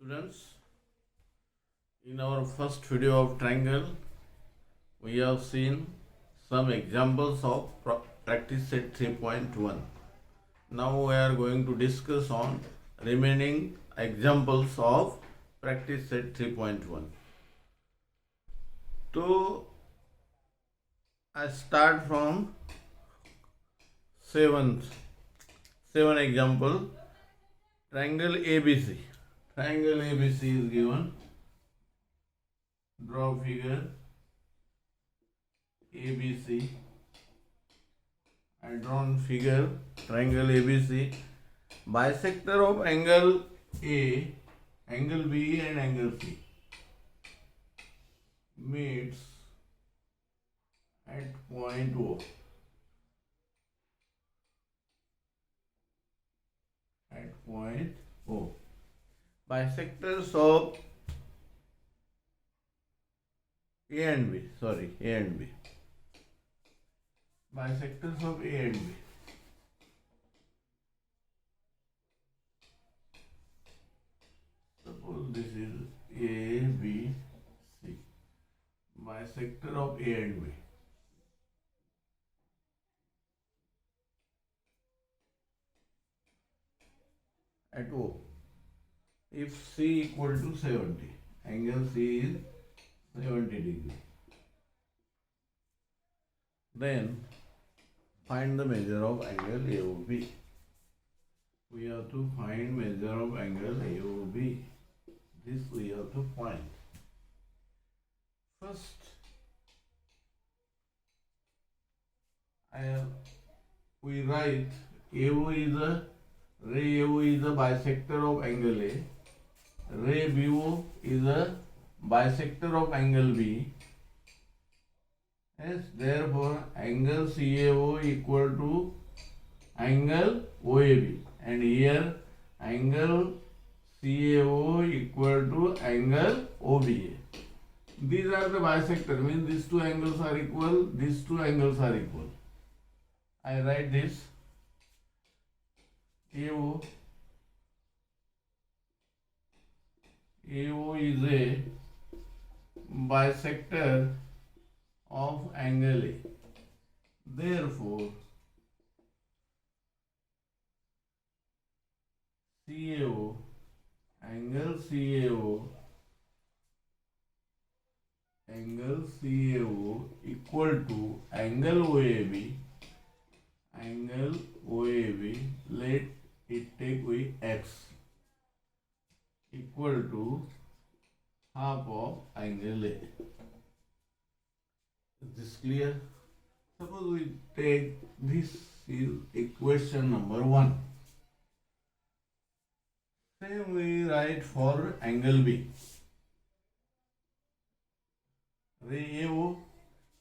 Students, in our first video of triangle, we have seen some examples of practice set 3.1. Now we are going to discuss on remaining examples of practice set 3.1. So I start from seven example. Triangle ABC. Triangle ABC is given. Draw figure ABC. I drawn figure triangle ABC. Bisector of angle A, angle B and angle C meets at point O. At point O. Bisectors of A and B. A and B. Bisectors of A and B. Suppose this is A, B, C. Bisector of A and B. At O. If C equal to 70, angle C is 70 degree. Then find the measure of angle AOB. We have to find measure of angle AOB. This we have to find. First, we write AO is a ray AO is a bisector of angle A. Ray BO is a bisector of angle B. Yes, therefore angle CAO equal to angle OAB, and here angle CAO equal to angle OBA. These are the bisectors, means these two angles are equal, these two angles are equal. I write this AO is a bisector of angle A. Therefore, CAO, angle CAO equal to angle OAB, let it take with X, equal to half of angle A. Is this clear? Suppose we take this is equation number 1. Same we write for angle B. Ray AO,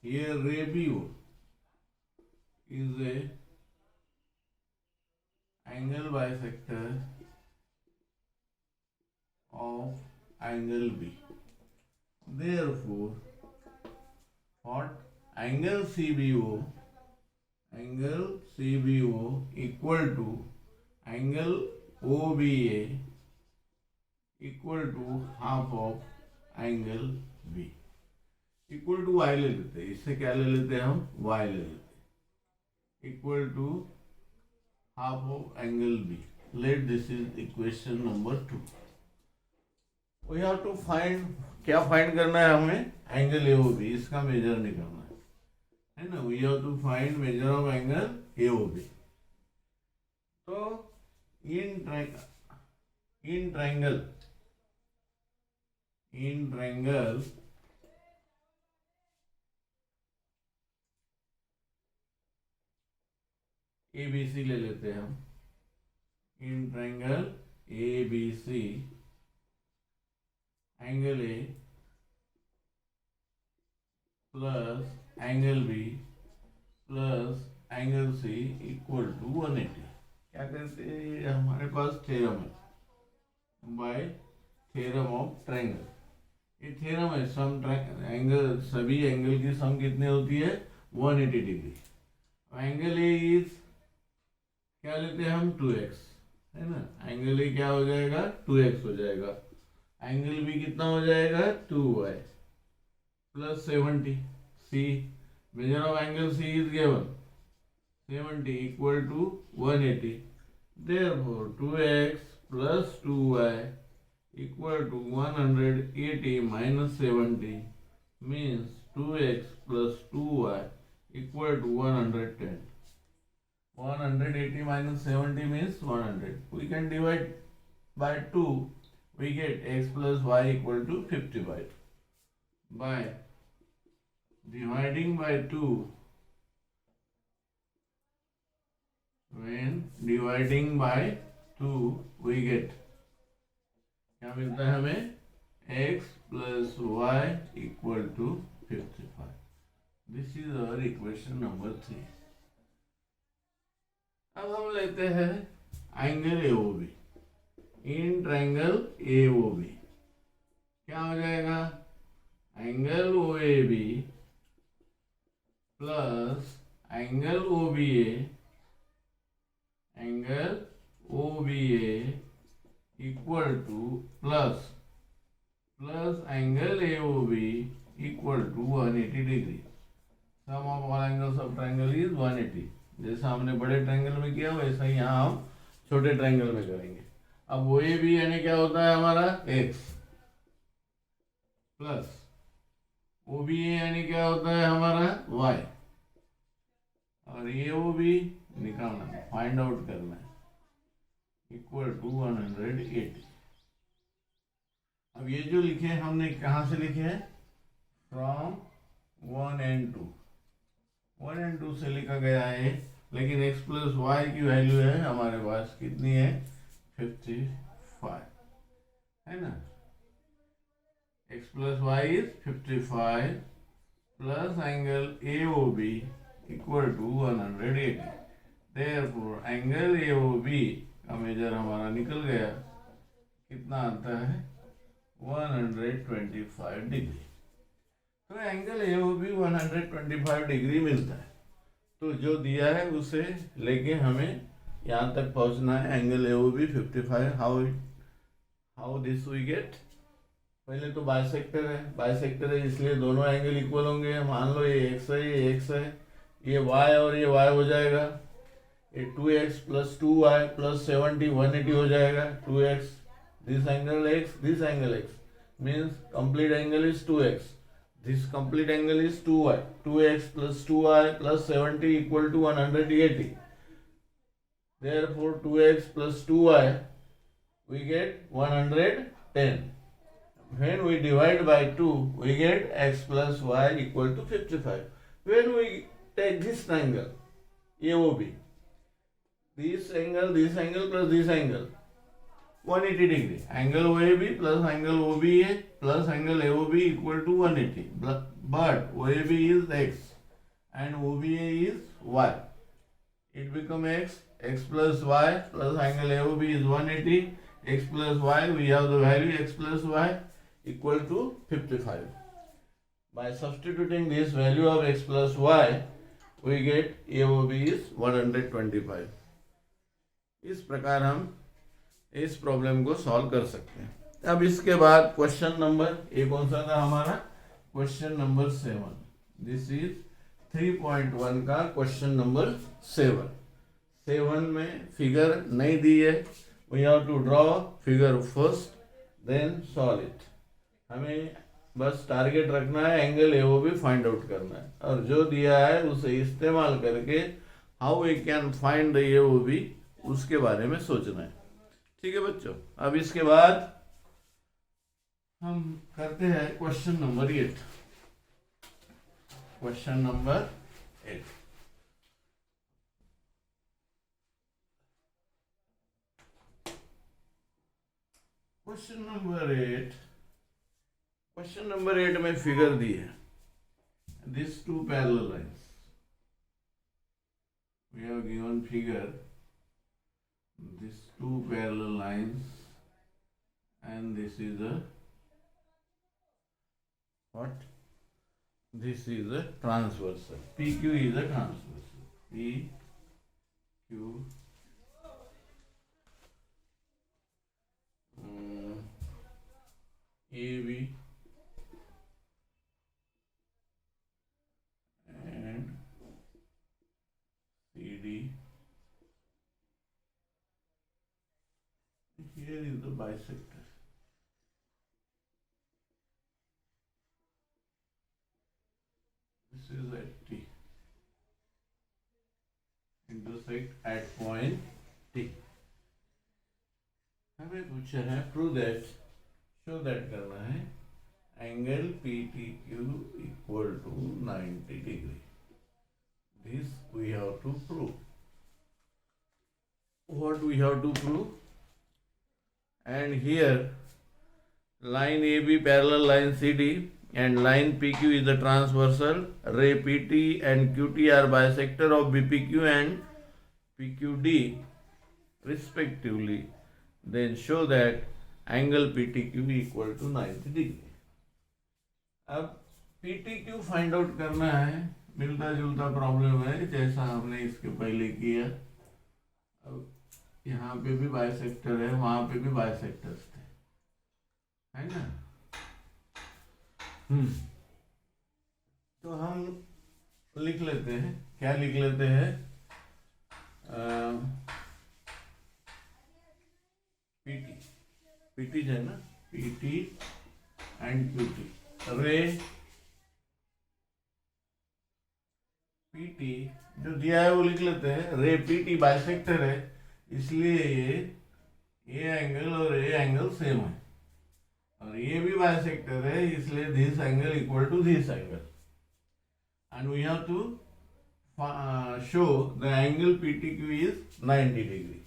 here ray BO is a angle bisector of angle B. Therefore, what angle CBO equal to angle OBA equal to half of angle B. Equal to y ले लेते हैं, इससे क्या ले लेते हैं हम y ले लेते हैं, equal to half of angle B. Let this is equation number 2. We have to find, क्या फाइंड करना है हमें? एंगल AOB, इसका मेजर निकालना है ना. We have to find measure of angle AOB. तो इन ट्रायंगल ABC ले लेते हैं हम. In triangle ABC angle A plus angle B plus angle C equal to 180. क्या करते हैं? हमारे पास थ्योरम है, बाय थ्योरम ऑफ ट्रायंगल. ये थ्योरम है, सम एंगल, सभी एंगल की सम कितनी होती है? 180 डिग्री. एंगल A इज क्या लेते हैं हम? 2x, है ना. एंगल A क्या हो जाएगा? 2x हो जाएगा. एंगल बी कितना हो जाएगा 2y plus 70. See, measure of angle C is given 70 equal to 180. Therefore 2x plus 2y equal to 180 minus 70 means 2x plus 2y equal to 110. 180 minus 70 means 100. We can divide by 2. We get x plus y equal to 55. By dividing by 2, when dividing by 2 we get, क्या मिलता है हमें, x plus y equal to 55. This is our equation number 3. अब हम लेते हैं angle AOB. In triangle AOB क्या हो जाएगा, angle OAB plus angle OBA, angle OBA equal to plus angle AOB equal to 180 degree. Sum of all angles of triangle is 180. जैसा हमने बड़े ट्रायंगल में किया वैसा ही यहाँ हम छोटे ट्रायंगल में करेंगे. अब OAB यानी क्या होता है हमारा x प्लस OBA यानी क्या होता है हमारा y, और AOB निकालना है, फाइंड आउट करना है, इक्वल टू 180. अब ये जो लिखे हैं हमने कहाँ से लिखे हैं, फ्रॉम 1 and 2. 1 and 2 से लिखा गया है, लेकिन x प्लस वाई की वैल्यू है हमारे पास कितनी है, 55 है ना. x plus y is 55 plus angle AOB equal to 180. Therefore angle AOB का मेजर हमारा निकल गया, कितना आता है 125 डिग्री. तो एंगल AOB 125 डिग्री मिलता है. तो जो दिया है उसे लेके हमें यहाँ तक पहुँचना है. Angle AOB 55. How this we get, पहले तो बाइसेक्टर है इसलिए दोनों एंगल इक्वल होंगे. मान लो ये x है, ये x है, ये y और ये y हो जाएगा. ये 2x प्लस 2y प्लस 70 180 हो जाएगा. 2x, this angle x, this angle x means complete angle is 2x. This complete angle is 2y. 2x plus 2y plus 70 equal to 180. Therefore 2x plus 2y we get 110. When we divide by 2 we get x plus y equal to 55. When we take this triangle AOB, this angle plus this angle 180 degree. Angle OAB plus angle OBA plus angle AOB equal to 180. But OAB is x and OBA is y. It become x plus y plus angle AOB is 180. X plus y, we have the value x plus y equal to 55. By substituting this value of x plus y, we get AOB is 125. इस प्रकार हम इस problem को solve कर सकते हैं. अब इसके बाद क्वेश्चन नंबर कौन सा था हमारा, क्वेश्चन नंबर 7. दिस इज 3.1 का क्वेश्चन नंबर 7. 7 में फिगर नहीं दी है. We have to draw figure first then solve it. हमें बस टारगेट रखना है, एंगल AOB फाइंड आउट करना है, और जो दिया है उसे इस्तेमाल करके how we can find the AOB उसके बारे में सोचना है. ठीक है बच्चों. अब इसके बाद हम करते हैं question number 8. Question number 8. Question number 8 में फिगर दी है. This two parallel lines, we have given figure, these two parallel lines, and this is a what? This is a transversal. PQ is a transversal. PQ AB and CD. Here is the bisector. This is at T. Intersect at point T. हमें पूछा है prove that, show that करना है angle PTQ equal to 90 degree. This we have to prove. What we have to prove? And here line AB parallel line CD and line PQ is the transversal. Ray PT and QT are bisector of BPQ and PQD respectively. Then show that angle PTQ equal to 90 degree. अब PTQ find out करना है. मिलता जुलता problem है जैसा हमने इसके पहले किया. अब यहाँ पे भी बाइसेक्टर है, वहां पे भी बाइसेक्टर्स थे, है ना. तो हम लिख लेते हैं, क्या लिख लेते हैं, पीटी है ना, पीटी एंड क्यूटी. रे पीटी जो दिया है वो लिख लेते हैं. रे पीटी बाइसेक्टर है, इसलिए ये एंगल और ये एंगल सेम है, और ये भी बाइसेक्टर है, इसलिए this angle equal to this angle. And we have to show the angle PTQ is 90 degree.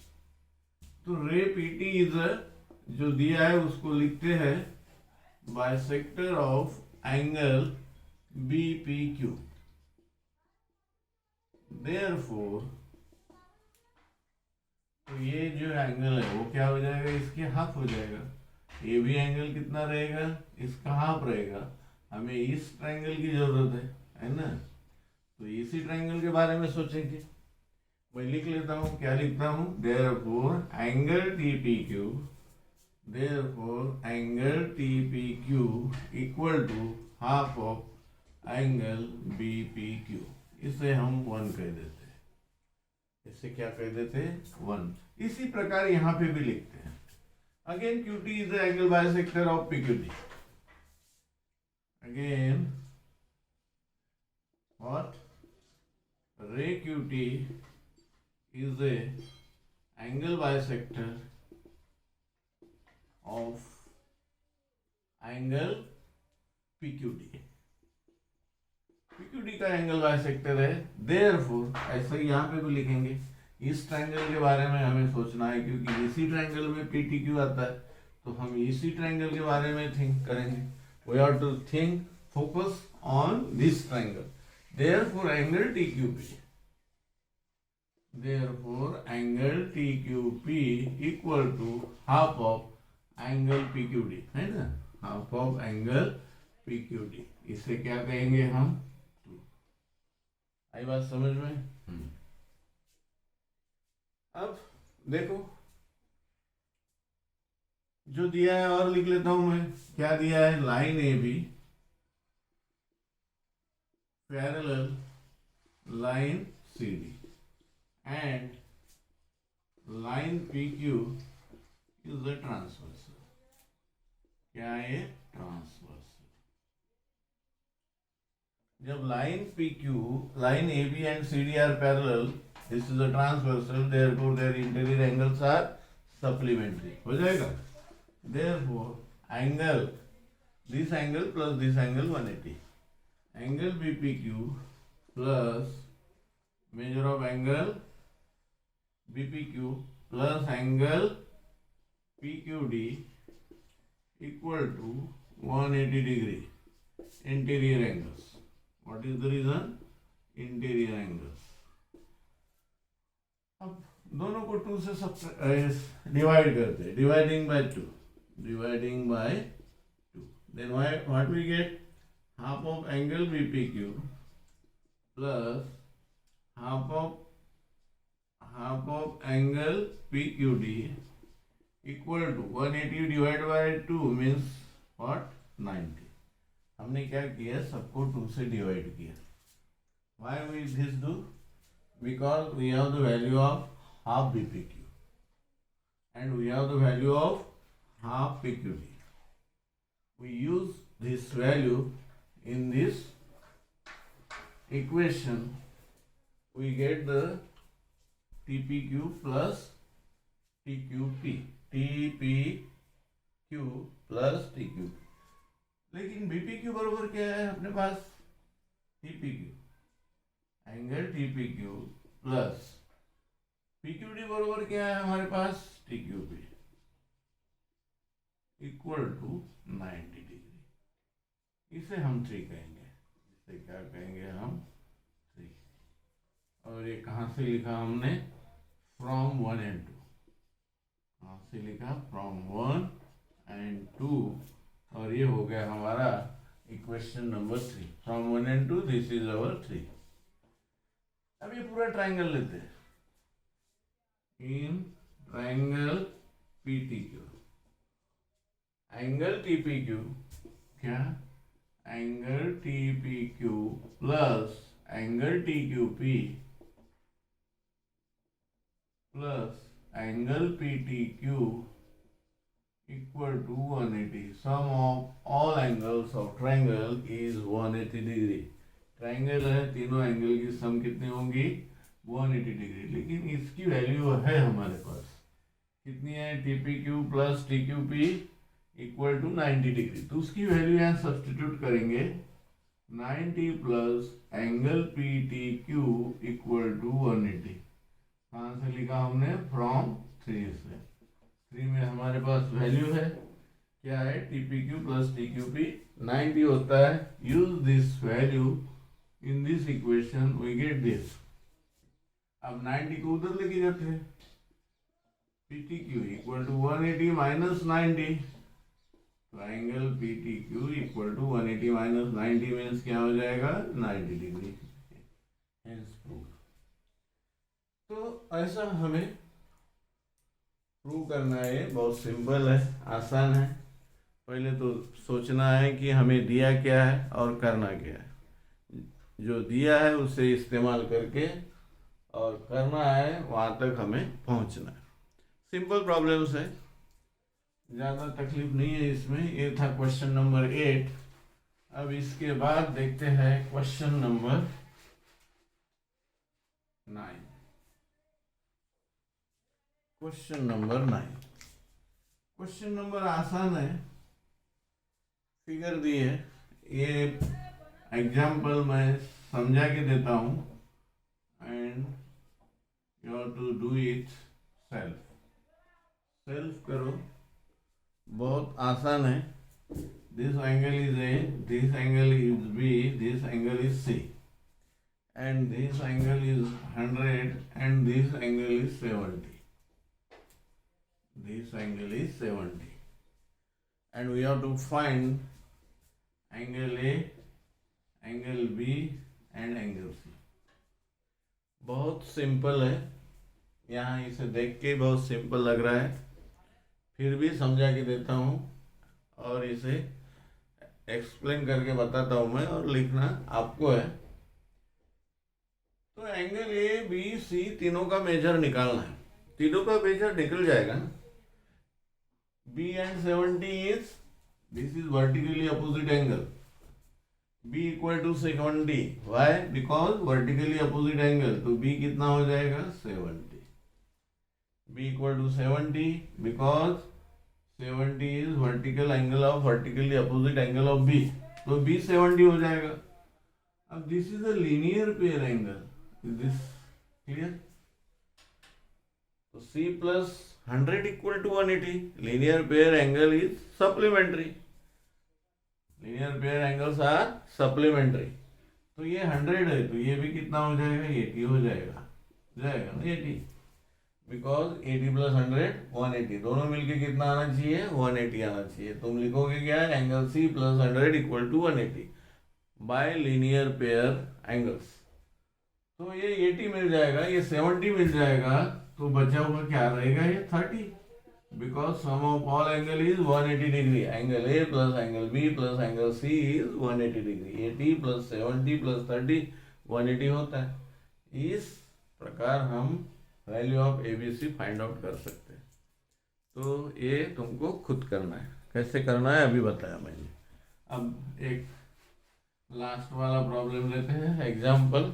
तो रे PT इज जो दिया है उसको लिखते हैं bisector of angle BPQ. Therefore, तो ये जो एंगल है वो क्या हो जाएगा, इसके हाफ हो जाएगा. ये भी एंगल कितना रहेगा, इसका हाफ रहेगा. हमें इस ट्रायंगल की जरूरत है ना. तो इसी ट्रायंगल के बारे में सोचेंगे. मैं लिख लेता हूँ, क्या लिखता हूँ, therefore angle TPQ, therefore angle TPQ equal to half of angle BPQ. इसे हम 1 कह देते हैं. इसे क्या कह देते हैं, 1. इसी प्रकार यहाँ पे भी लिखते हैं. Again QT is the angle bisector of PQT. Again what, रे QT is a angle bisector of angle PQD. PQD का एंगल बाइसेक्टर है. Therefore ऐसा ही यहाँ पे भी लिखेंगे. इस ट्रायंगल के बारे में हमें सोचना है, क्योंकि इसी ट्रायंगल में PTQ आता है, तो हम इसी ट्रायंगल के बारे में थिंक करेंगे. We have to think, focus on this triangle. Therefore angle TQP. Therefore angle TQP equal to half of angle PQD, है ना, half of angle PQD. इसे क्या कहेंगे हम, 2. आई बात समझ में. अब देखो जो दिया है और लिख लेता हूं मैं. क्या दिया है, line AB parallel line CD and line PQ is the transversal. क्या है, ट्रांसवर्सल. जब line PQ, line AB and CD are parallel, this is a transversal, therefore their interior angles are supplementary. हो जाएगा. Therefore angle, this angle plus this angle 180. Angle BPQ plus measure of angle BPQ plus angle PQD equal to 180 degree. Interior angles. What is the reason? Interior angles. अब दोनों को 2 से divide करते हैं. Dividing by 2. Dividing by 2. Then what we get? Half of angle BPQ plus half of angle PQD equal to 180 divided by 2 means what 90। हमने क्या किया, सबको 2 से डिवाइड किया। Why we this do, because we have the value of half BPQ and we have the value of half PQD. We use this value in this equation. We get the TPQ plus TQP, TPQ plus TQP. लेकिन BPQ बराबर क्या है अपने पास, TPQ, angle TPQ plus PQD बराबर क्या है हमारे पास, TQP, equal to 90 degree. इसे हम 3 कहेंगे, इसे क्या कहेंगे हम, 3। और ये कहाँ से लिखा हमने, फ्रॉम 1 and 2, कहाँ से लिखा, फ्रॉम 1 and 2, और ये हो गया हमारा equation number 3। From 1 and 2, this is our 3। अब ये पूरा ट्राइंगल लेते हैं, in triangle PTQ, angle TPQ, क्या, angle TPQ plus angle TQP plus angle PTQ equal to 180। Sum of all angles of triangle is 180 degree. Triangle है, तीनों angle की सम कितनी होंगी, 180 डिग्री। लेकिन इसकी वैल्यू है हमारे पास कितनी है, TPQ plus TQP equal to 90 degree. तो उसकी वैल्यू यहाँ सब्सटीट्यूट करेंगे, 90 plus angle PTQ equal to 180। कहाँ से लिखा हमने, फ्रॉम 3 से। 3 में हमारे पास वैल्यू है, क्या है, TPQ प्लस TQP 90 होता है। Use this value in this equation, we get this. अब 90 को उधर लेके जाते हैं, PTQ इक्वल टू 180 माइनस 90, तो angle PTQ equal to 180 minus 90 means क्या हो जाएगा, 90 डिग्री। तो ऐसा हमें प्रूव करना है, बहुत सिंपल है, आसान है। पहले तो सोचना है कि हमें दिया क्या है और करना क्या है। जो दिया है उसे इस्तेमाल करके और करना है, वहाँ तक हमें पहुँचना है। सिंपल प्रॉब्लम्स है, ज़्यादा तकलीफ नहीं है इसमें। ये था क्वेश्चन नंबर 8। अब इसके बाद देखते हैं question number 9। Question number 9, question number आसान है, फिगर दी है। ये एग्जाम्पल मैं समझा के देता हूँ and you have to do it self करो, बहुत आसान है। This angle is A, this angle is B, this angle is C, and this angle is 100 and this angle is 70. This angle is 70 and we have to find angle A, angle B and angle C. बहुत simple है, यहाँ इसे देख के बहुत simple लग रहा है, फिर भी समझा के देता हूँ और इसे एक्सप्लेन करके बताता हूँ मैं, और लिखना आपको है। तो एंगल ए बी सी तीनों का मेजर निकालना है। तीनों का मेजर निकल जाएगा ना। B and 70 is, this is vertically opposite angle, B equal to 70। Why, because vertically opposite angle, तो बी कितना हो जाएगा 70। B equal to 70 because 70 is vertical angle of vertically opposite angle of B, तो B 70 हो जाएगा। अब this is a linear pair angle, is this clear? So C plus 100 equal to 180. Linear pair angle is supplementary. Linear pair angles are supplementary. तो ये 100 है, तो ये भी कितना हो जाएगा, 80 हो जाएगा, जाएगा ना 80, बिकॉज 80 प्लस 100 180, दोनों मिलके कितना आना चाहिए, 180 आना चाहिए। तुम लिखोगे क्या, angle C plus 100 equal to 180 by linear pair angles. तो ये 80 मिल जाएगा, ये 70 मिल जाएगा, तो बचा हुआ क्या रहेगा, ये 30। because sum of all angle is 180 degree. Angle A plus angle B plus angle C is 180 degree. 80 plus 70 plus 30 180 होता है. इस प्रकार हम value of ABC find out कर सकते हैं. तो ये तुमको खुद करना है. कैसे करना है अभी बताया मैंने. अब एक लास्ट वाला प्रॉब्लम लेते हैं एग्जाम्पल,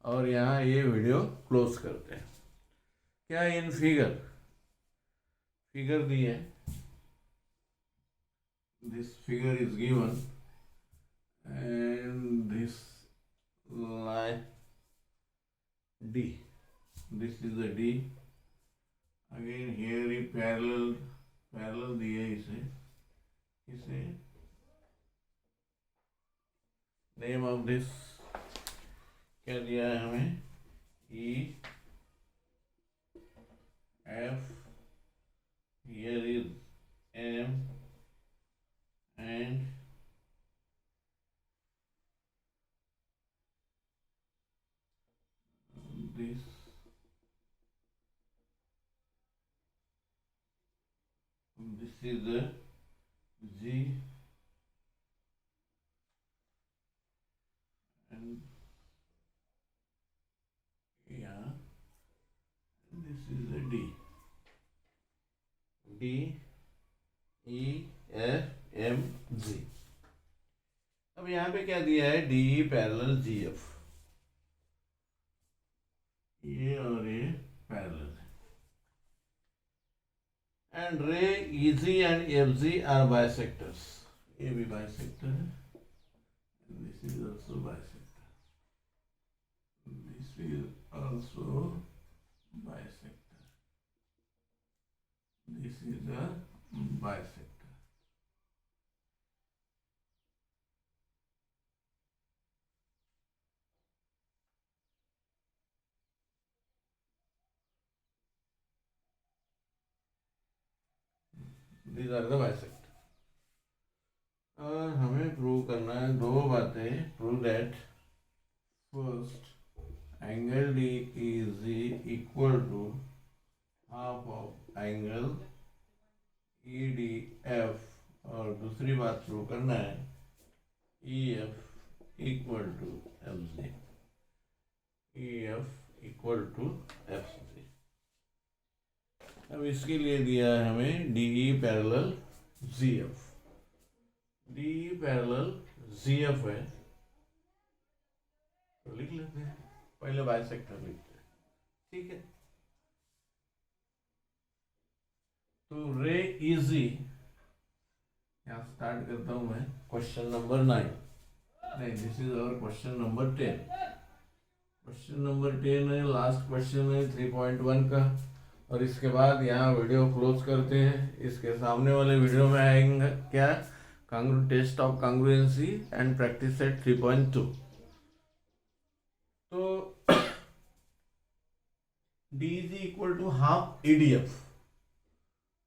और यहाँ ये वीडियो क्लोज करते हैं. क्या इन फिगर दी है. This figure is given and this line D. This is the D. Again here is parallel दिए इसे नेम ऑफ दिस क्या दिया है हमें. E F, here is M, and this is the G, and yeah, this is the D. D E F M G. अब यहाँ पे क्या दिया है. D E parallel G F. ये और ये पैरेलल है. And ray EG and FG are bisectors. ये भी बाइसेक्टर है. This is also bisector. This is also bisector. This is a bisector. These are the bisector. और हमें प्रूव करना है दो बातें. Prove that first angle DEG equal to half of angle EDF, और दूसरी बात प्रूव करना है EF equal to FG. EF equal to FG. अब इसके लिए दिया है हमें DE parallel GF. DE parallel GF है तो लिख लेते हैं. पहले बाइसेक्टर लिखते हैं. ठीक है. तो रे EG यहाँ स्टार्ट करता हूँ मैं. Question number 9. नहीं, this is our question number 10. Question number 10 है. लास्ट क्वेश्चन है 3.1 का. और इसके बाद यहाँ वीडियो क्लोज करते हैं. इसके सामने वाले वीडियो में आएंगे क्या, test of congruency and practice set 3.2. तो DEG equal to half EDF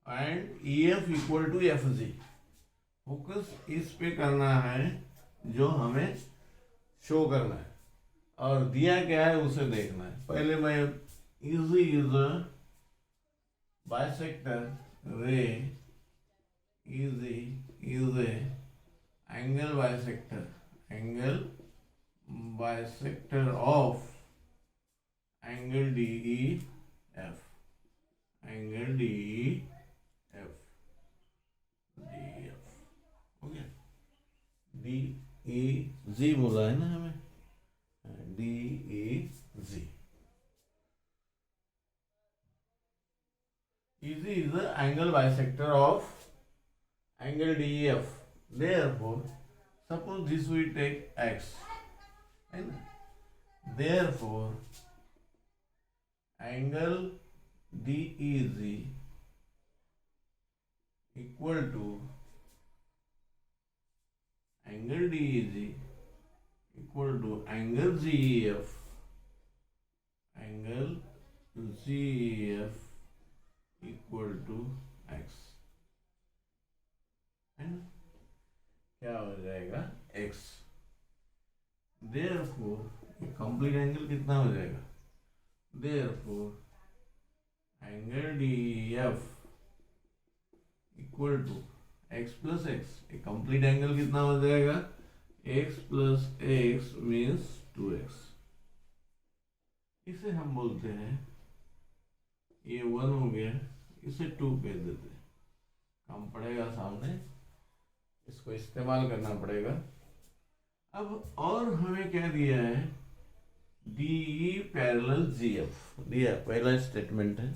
and EF equal to FG. Focus इस पे करना है जो हमें शो करना है, और दिया क्या है उसे देखना है. पहले मैं EG इज अ बाइसेक्टर. रे EG is a angle bisector of angle DEF. Angle DEF. Okay. DEG बोला है ना हमें. DEG. EG is the angle bisector of angle DEF. Therefore, suppose this we take X, and therefore angle DEG equal to angle DEG equal to angle GEF. Angle GEF equal to X. क्या हो जाएगा X. Therefore complete angle कितना हो जाएगा. Therefore angle DEF equal to x plus x, एक complete angle कितना हो जाएगा, x plus x means 2x। इसे हम बोलते हैं, ये 1 हो गया, इसे 2 कह देते हैं, कम पड़ेगा सामने, इसको इस्तेमाल करना पड़ेगा। अब और हमें क्या दिया है, डी पैरेलल जी एफ दिया, पहला स्टेटमेंट है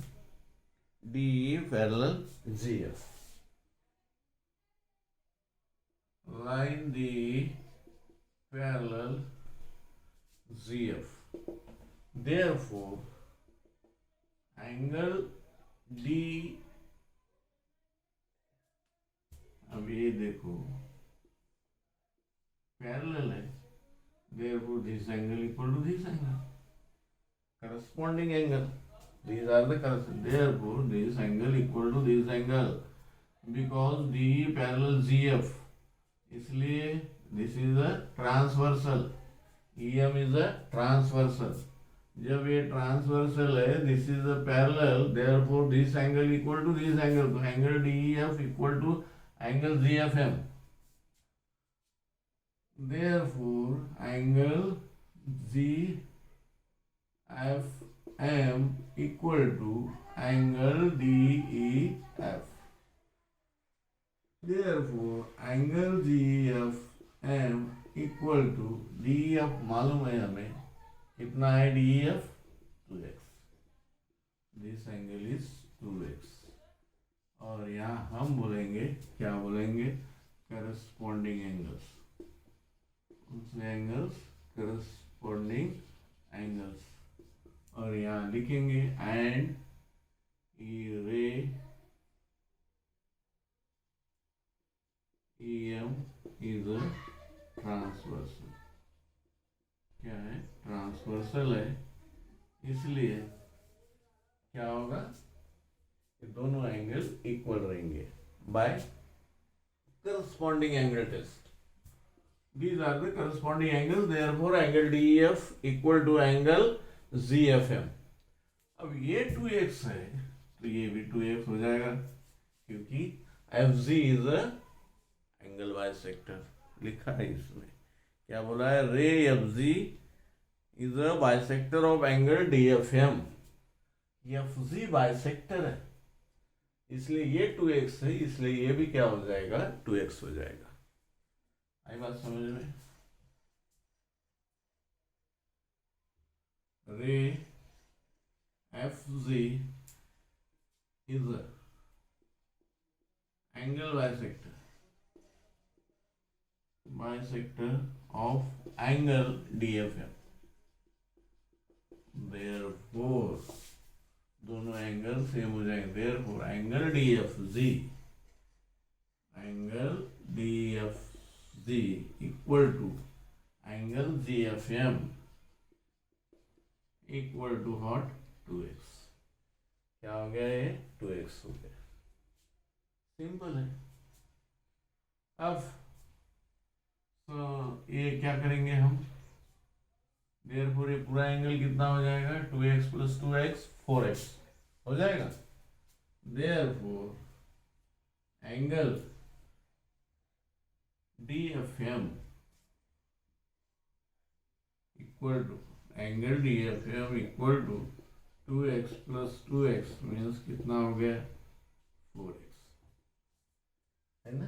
डी पैरेलल जी एफ, लाइन डी पैरेलल जी एफ, therefore एंगल डी, अब ये देखो पैरेलल है, therefore this angle equal to this angle, corresponding angle, these are the therefore this angle equal to this angle, because D parallel GF, इसलिए this is a transversal, EM is a transversal, जब ये transversal है, this is a parallel, therefore this angle equal to this angle, तो angle DEF equal to angle GFM, therefore angle GFM equal to angle DEF, therefore angle GFM equal to DEF मालूम है हमें कितना है, DEF 2x, this angle is 2x, और यहाँ हम बोलेंगे, क्या बोलेंगे, corresponding angles, angles corresponding angles, और यहाँ लिखेंगे एंड रे EM इज अ ट्रांसवर्सल, क्या है, ट्रांसवर्सल है, इसलिए क्या होगा, ये दोनों एंगल इक्वल रहेंगे by corresponding angle test, these are the corresponding angles, therefore angle DEF equal to angle GFM। अब ये 2x है तो ये भी 2x हो जाएगा, क्योंकि FG is a angle bisector, लिखा है इसमें, क्या बोला है, रे FG is a bisector of angle DFM, FG bisector है, इसलिए ये 2x है, इसलिए ये भी क्या हो जाएगा, 2x हो जाएगा। आई बात समझ में, ray FG is a angle bisector of angle DFM, therefore दोनों एंगल सेम हो जाएंगे, therefore angle DFG equal to angle GFM equal to हॉट 2x, क्या हो गया, ये 2x हो गया, सिंपल है। अब तो ये क्या करेंगे हम, देयरफॉर ये पूरा एंगल कितना हो जाएगा, 2x प्लस 2x 4x हो जाएगा, therefore angle DFM equal to angle DFM equal to 2x plus 2x means कितना हो गया, 4x, है ना,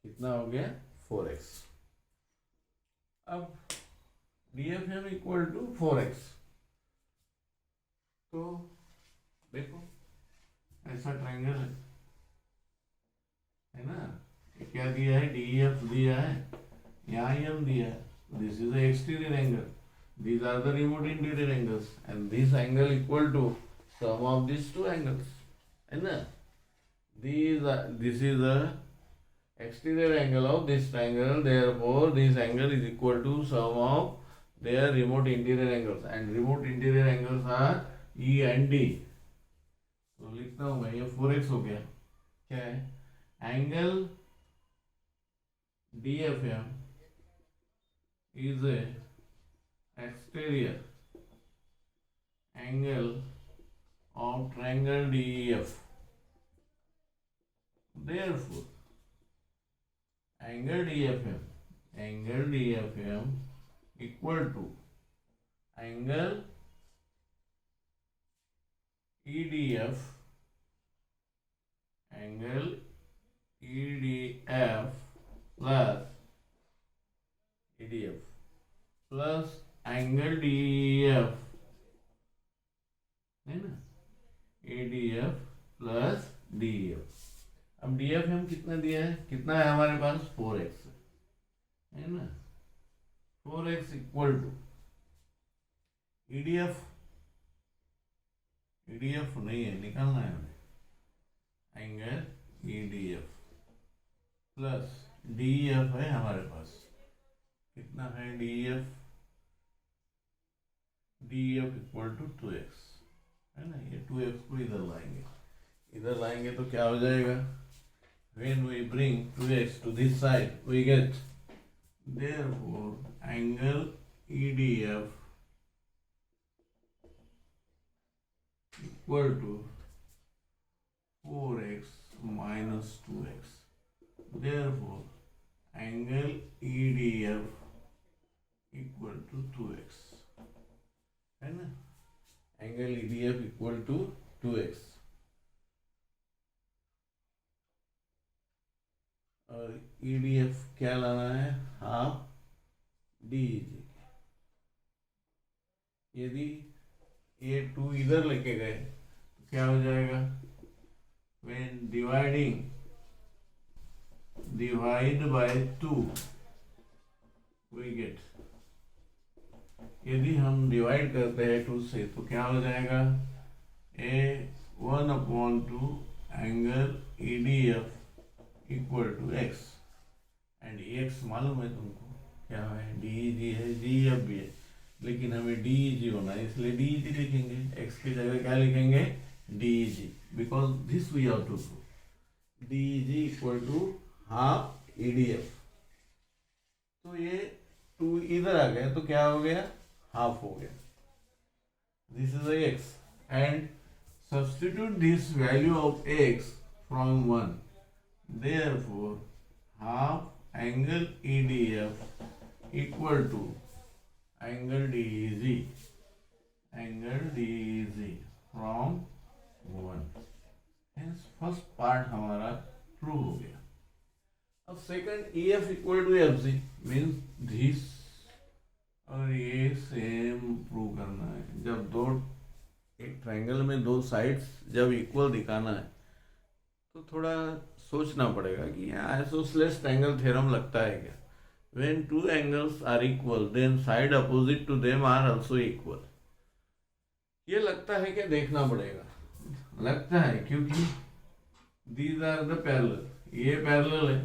कितना हो गया, 4x। अब DFM इक्वल टू 4x, तो देखो ऐसा ट्रायंगल है ना, क्या दिया है, DEF दिया है, यहाँ EM दिया है, this is the exterior angle, these are the remote interior angles, and this angle equal to sum of these two angles, है ना, this is the exterior angle of this triangle, therefore this angle is equal to sum of their remote interior angles, and remote interior angles are E and D, तो लिखता हूँ मैं, ये 4x हो गया, क्या है, angle DFM is a exterior angle of triangle DEF, Therefore, angle DFM equal to angle EDF plus angle DEF है ना, ADF प्लस DEF। अब DF हम कितना दिया है, कितना है हमारे पास 4x है ना, 4x इक्वल टू EDF नहीं है, निकालना है हमें, एंगल EDF प्लस DEF है हमारे पास, कितना है DEF इक्वल टू 2x है ना, ये 2x को इधर लाएंगे तो क्या हो जाएगा, when we bring 2x to this side we get, therefore angle EDF equal to 4x minus 2x, therefore angle EDF equal to 2x है ना, angle EDF equal to 2x और EDF क्या लाना है, हाफ DEG। यदि ये 2 इधर लेके गए तो क्या हो जाएगा, when divide by 2 we get, यदि हम डिवाइड करते हैं 2 से तो क्या हो जाएगा, A1/2 angle EDF equal to x, and x मालूम है तुमको क्या है, DEG है, DEF भी है, लेकिन हमें DEG होना है इसलिए DEG लिखेंगे, x की जगह क्या लिखेंगे, DEG, because this we have to prove, DEG equal to half EDF। तो ये 2 इधर आ गया तो क्या हो गया, हाफ हो गया, this is x, and substitute this value of x from 1, therefore half angle EDF equal to angle DEG from 1, hence first part हमारा ट्रू हो गया। अब second EF equal to FC means this और ये same prove करना है, जब एक ट्रायंगल में 2 साइड्स जब इक्वल दिखाना है तो थोड़ा सोचना पड़ेगा कि यहाँ आइसोसेलेस ट्रायंगल थ्योरम लगता है क्या, when 2 angles are equal then side opposite to them are also equal, ये लगता है कि देखना पड़ेगा, लगता है क्योंकि these are the parallel, ये पैरेलल है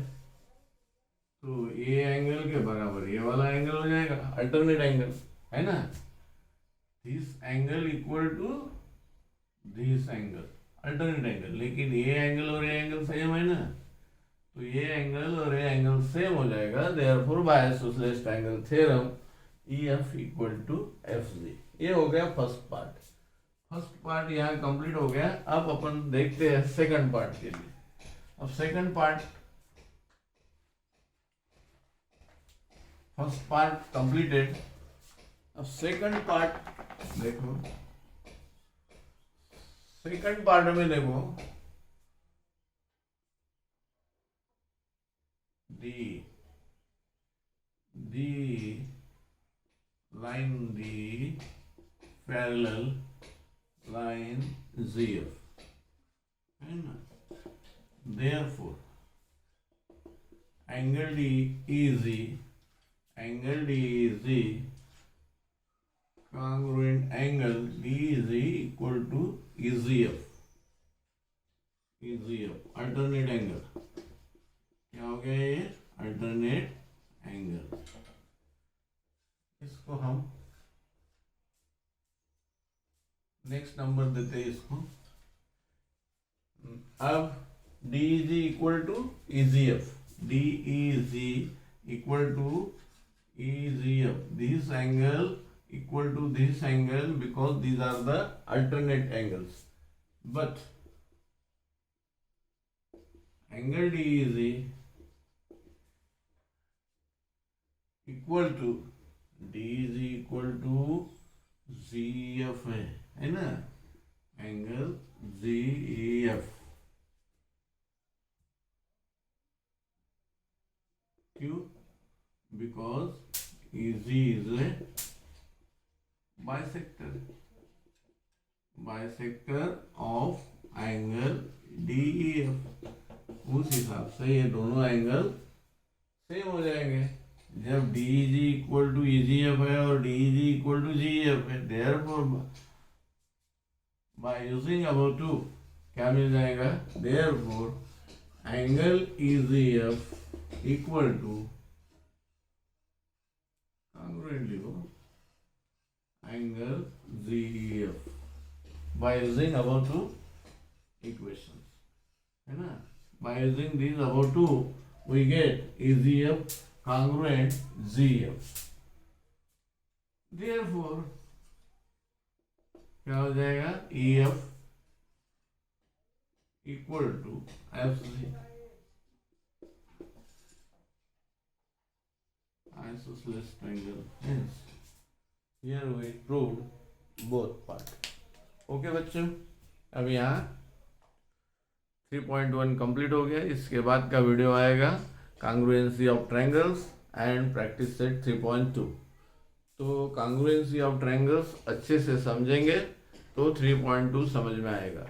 तो ये एंगल के बराबर ये वाला एंगल हो जाएगा, अल्टरनेट एंगल है ना, this angle equal to this angle alternate angle, लेकिन ये एंगल और ये एंगल सेम है ना, तो ये एंगल और ये एंगल सेम हो जाएगा, therefore by isosceles triangle theorem EF equal to FC। ये हो गया फर्स्ट पार्ट यहाँ कंप्लीट हो गया। अब अपन देखते हैं सेकंड पार्ट के लिए। अब second part, first part completed, अब सेकंड पार्ट देखो, सेकंड पार्ट में देखो the line, the parallel line ZF है ना, therefore angle DEG congruent angle DEG equal to EGF alternate angle, क्या हो गया ये अल्टरनेट एंगल। इसको हम नेक्स्ट नंबर देते हैं इसको। अब DEG equal to EGF, DEG equal to EGF, this angle equal to this angle because these are the alternate angles, but angle DEG equal to DEG equal to ZF है ना, angle ZEF। क्यों? Because EG is a bisector of angle DEF। उस हिसाब से ये दोनों angle same हो जाएंगे। जब DEG इक्वल टू EGF है और DEG इक्वल टू GF है, therefore by using above two क्या मिल जाएगा, therefore angle EGF equal to congruently angle ZEF by using above two equations, है ना। by using these above two we get EGF congruent ZF। therefore क्या हो जाएगा, EF equal to FC, isosceles triangle। hence here we proved both part। Okay बच्चों, अब यहाँ 3.1 complete हो गया। इसके बाद का वीडियो आएगा congruency of triangles and practice set 3.2। तो कांग्रुएंसी ऑफ ट्रायंगल्स अच्छे से समझेंगे तो 3.2 समझ में आएगा।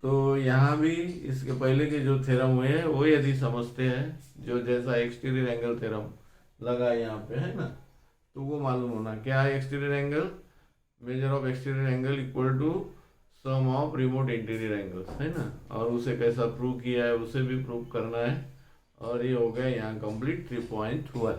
तो यहाँ भी इसके पहले के जो थ्योरम हुए हैं वो यदि समझते हैं, जो जैसा एक्सटीरियर एंगल थ्योरम लगा यहाँ पे है ना, तो वो मालूम होना क्या है exterior angle. Measure of exterior angle equal to sum of remote interior angles, है ना। और उसे कैसा प्रूव किया है उसे भी प्रूव करना है। और ये हो गया यहाँ कंप्लीट 3.1।